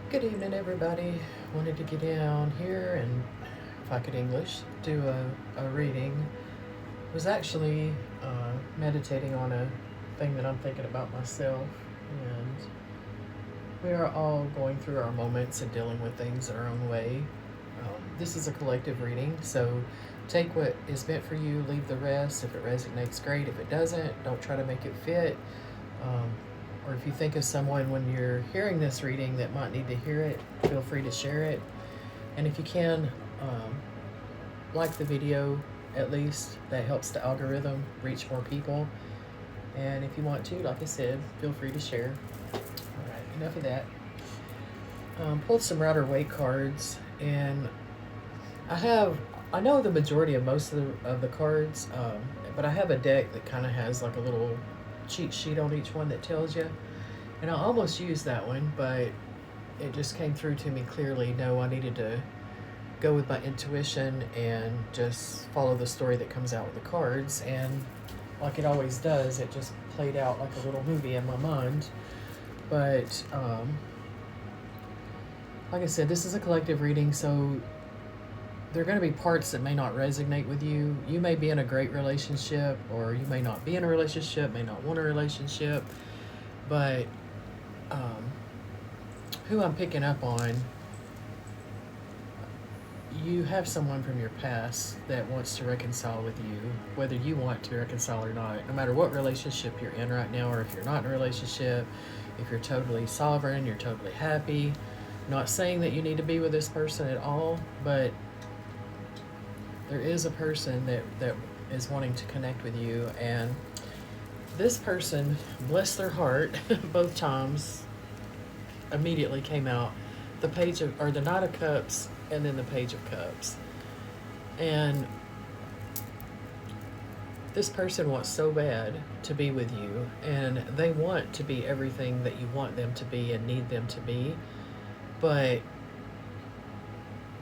Good evening, everybody. Wanted to get down here and, if I could English, do a reading. Was actually meditating on a thing that I'm thinking about myself, and we are all going through our moments and dealing with things our own way. This is a collective reading, so take what is meant for you, leave the rest. If it resonates, great. If it doesn't, don't try to make it fit. Um, or if you think of someone when you're hearing this reading that might need to hear it, feel free to share it. And if you can, like the video at least. That helps the algorithm reach more people. And if you want to, like I said, feel free to share. All right, enough of that. Pulled some Rider-Waite cards, and I know the majority of most of the cards, but I have a deck that kind of has like a little cheat sheet on each one that tells you. And I almost used that one, but it just came through to me clearly. No, I needed to go with my intuition and just follow the story that comes out with the cards. And like it always does, it just played out like a little movie in my mind. But like I said, this is a collective reading, so there are going to be parts that may not resonate with you. You may be in a great relationship, or you may not be in a relationship, may not want a relationship. But who I'm picking up on, you have someone from your past that wants to reconcile with you, whether you want to reconcile or not. No matter what relationship you're in right now, or if you're not in a relationship, if you're totally sovereign, you're totally happy. Not saying that you need to be with this person at all, but there is a person that is wanting to connect with you. And this person, bless their heart, both times immediately came out the page of, or the Knight of Cups, and then the Page of Cups. And this person wants so bad to be with you, and they want to be everything that you want them to be and need them to be, but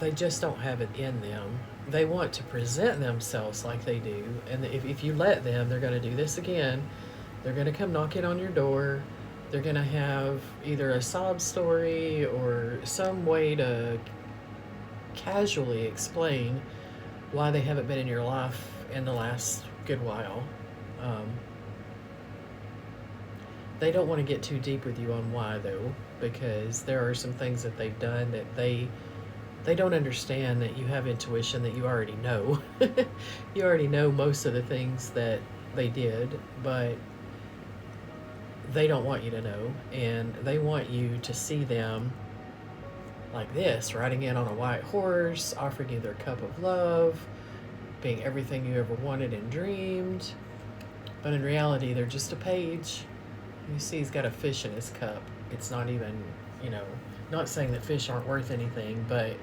they just don't have it in them. They want to present themselves like they do, and if you let them, they're going to do this again. They're going to come knocking on your door. They're going to have either a sob story or some way to casually explain why they haven't been in your life in the last good while. They don't want to get too deep with you on why, though, because there are some things that they've done that they don't understand, that you have intuition, that you already know. You already know most of the things that they did, but they don't want you to know, and they want you to see them like this, riding in on a white horse, offering you their cup of love, being everything you ever wanted and dreamed. But in reality, they're just a page. You see, he's got a fish in his cup. It's not even, not saying that fish aren't worth anything, but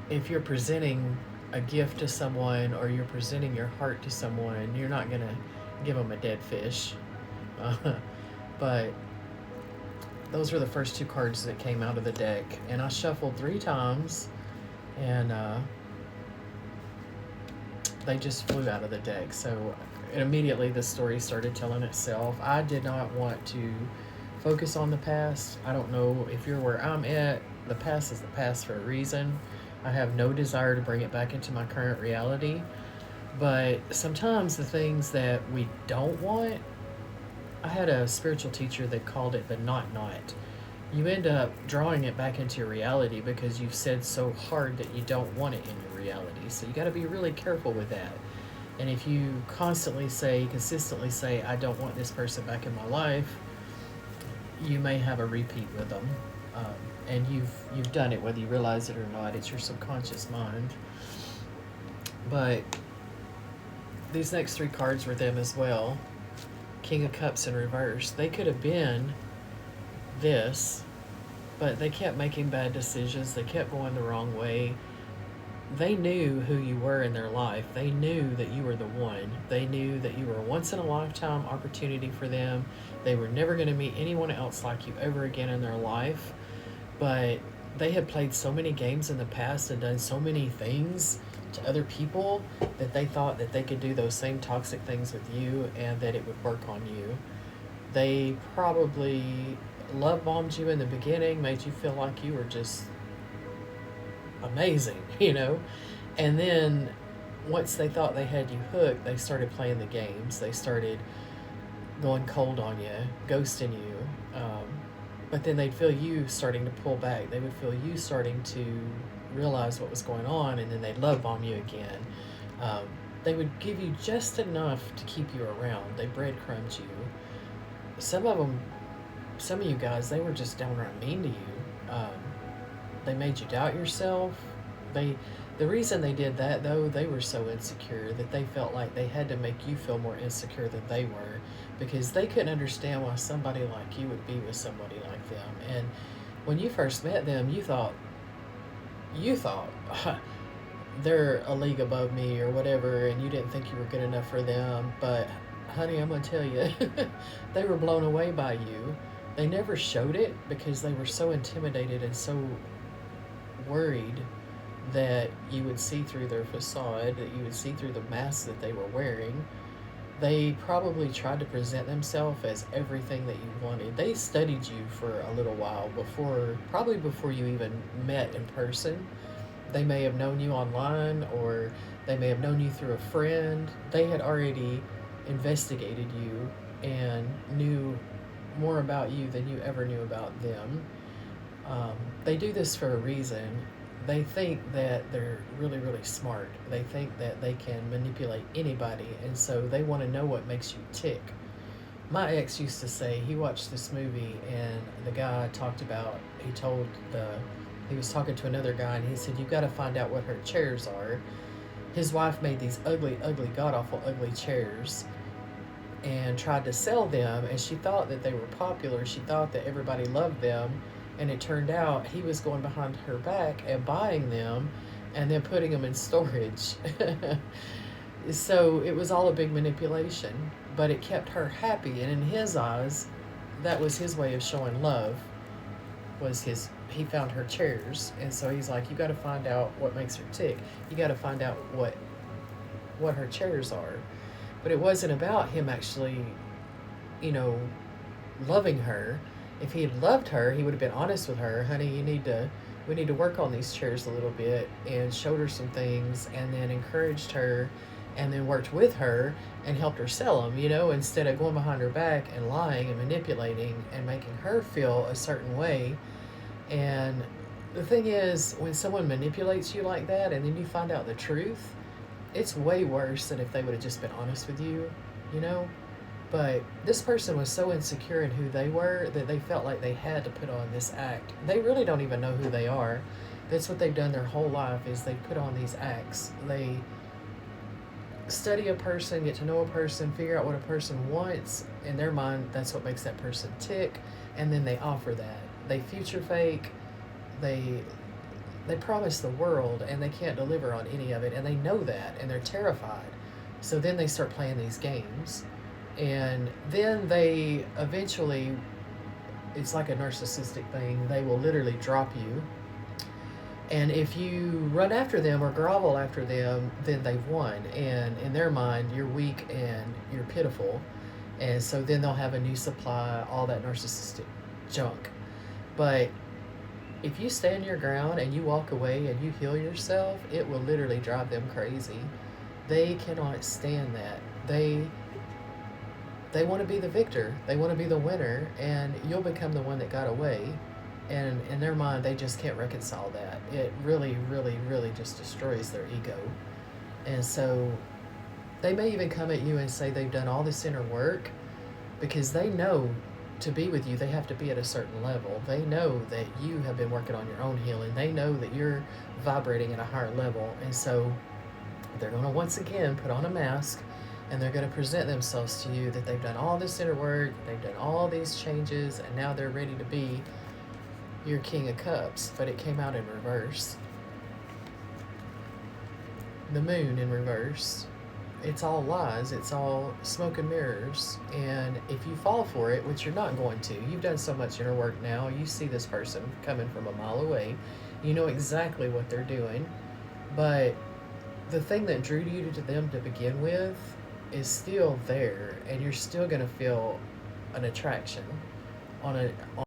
if you're presenting a gift to someone, or you're presenting your heart to someone, you're not going to give them a dead fish. But those were the first two cards that came out of the deck, and I shuffled 3 times, and they just flew out of the deck. So immediately the story started telling itself. I did not want to focus on the past. I don't know if you're where I'm at. The past is the past for a reason. I have no desire to bring it back into my current reality. But sometimes the things that we don't want, I had a spiritual teacher that called it the not. You end up drawing it back into your reality because you've said so hard that you don't want it in your reality. So you got to be really careful with that. And if you consistently say, I don't want this person back in my life, you may have a repeat with them. And you've done it, whether you realize it or not. It's your subconscious mind. But these next 3 cards were them as well. King of Cups in reverse. They could have been this, but they kept making bad decisions. They kept going the wrong way. They knew who you were in their life. They knew that you were the one. They knew that you were a once-in-a-lifetime opportunity for them. They were never going to meet anyone else like you ever again in their life. But they had played so many games in the past and done so many things to other people that they thought that they could do those same toxic things with you, and that it would work on you. They probably love bombed you in the beginning, made you feel like you were just amazing, you know? And then once they thought they had you hooked, they started playing the games. They started going cold on you, ghosting you. But then they'd feel you starting to pull back. They would feel you starting to realize what was going on, and then they'd love bomb you again. Um, they would give you just enough to keep you around. They breadcrumbed you. Some of them, some of you guys, they were just downright mean to you. They made you doubt yourself. They, the reason they did that though, they were so insecure that they felt like they had to make you feel more insecure than they were, because they couldn't understand why somebody like you would be with somebody like them. And when you first met them, you thought they're a league above me or whatever, and you didn't think you were good enough for them. But honey, I'm gonna tell you, they were blown away by you. They never showed it because they were so intimidated and so worried that you would see through their facade, that you would see through the mask that they were wearing. They probably tried to present themselves as everything that you wanted. They studied you for a little while before, probably before you even met in person. They may have known you online, or they may have known you through a friend. They had already investigated you and knew more about you than you ever knew about them. They do this for a reason. They think that they're really, really smart. They think that they can manipulate anybody, and so they want to know what makes you tick. My ex used to say he watched this movie, and the guy talked about, he was talking to another guy, and he said, "You got to find out what her chairs are." His wife made these ugly, ugly, god awful, ugly chairs and tried to sell them, and she thought that they were popular. She thought that everybody loved them, and it turned out he was going behind her back and buying them and then putting them in storage. So it was all a big manipulation, but it kept her happy, and in his eyes, that was his way of showing love. Was his He found her chairs, and so he's like, "You got to find out what makes her tick. You got to find out what her chairs are." But it wasn't about him actually, you know, loving her. If he had loved her, he would have been honest with her. "Honey, we need to work on these chairs a little bit," and showed her some things, and then encouraged her, and then worked with her and helped her sell them, instead of going behind her back and lying and manipulating and making her feel a certain way. And the thing is, when someone manipulates you like that and then you find out the truth, it's way worse than if they would have just been honest with you, you know? But this person was so insecure in who they were that they felt like they had to put on this act. They really don't even know who they are. That's what they've done their whole life, is they put on these acts. They study a person, get to know a person, figure out what a person wants. In their mind, that's what makes that person tick, and then they offer that. They future fake. They they promise the world, and they can't deliver on any of it, and they know that, and they're terrified. So then they start playing these games, and then they eventually, it's like a narcissistic thing. They will literally drop you, and if you run after them or grovel after them, then they've won. And in their mind, you're weak and you're pitiful. And so then they'll have a new supply, all that narcissistic junk. But if you stand your ground and you walk away and you heal yourself, it will literally drive them crazy. They cannot stand that. They want to be the victor. They want to be the winner, and you'll become the one that got away. And in their mind, they just can't reconcile that. It really, really, really just destroys their ego. And so they may even come at you and say they've done all this inner work, because they know to be with you, they have to be at a certain level. They know that you have been working on your own healing. They know that you're vibrating at a higher level. And so they're going to once again put on a mask, and they're going to present themselves to you that they've done all this inner work, they've done all these changes, and now they're ready to be your King of Cups. But it came out in reverse. The moon in reverse. It's all lies. It's all smoke and mirrors. And if you fall for it, which you're not going to, you've done so much inner work now, you see this person coming from a mile away. You know exactly what they're doing. But the thing that drew you to them to begin with is still there, and you're still going to feel an attraction on a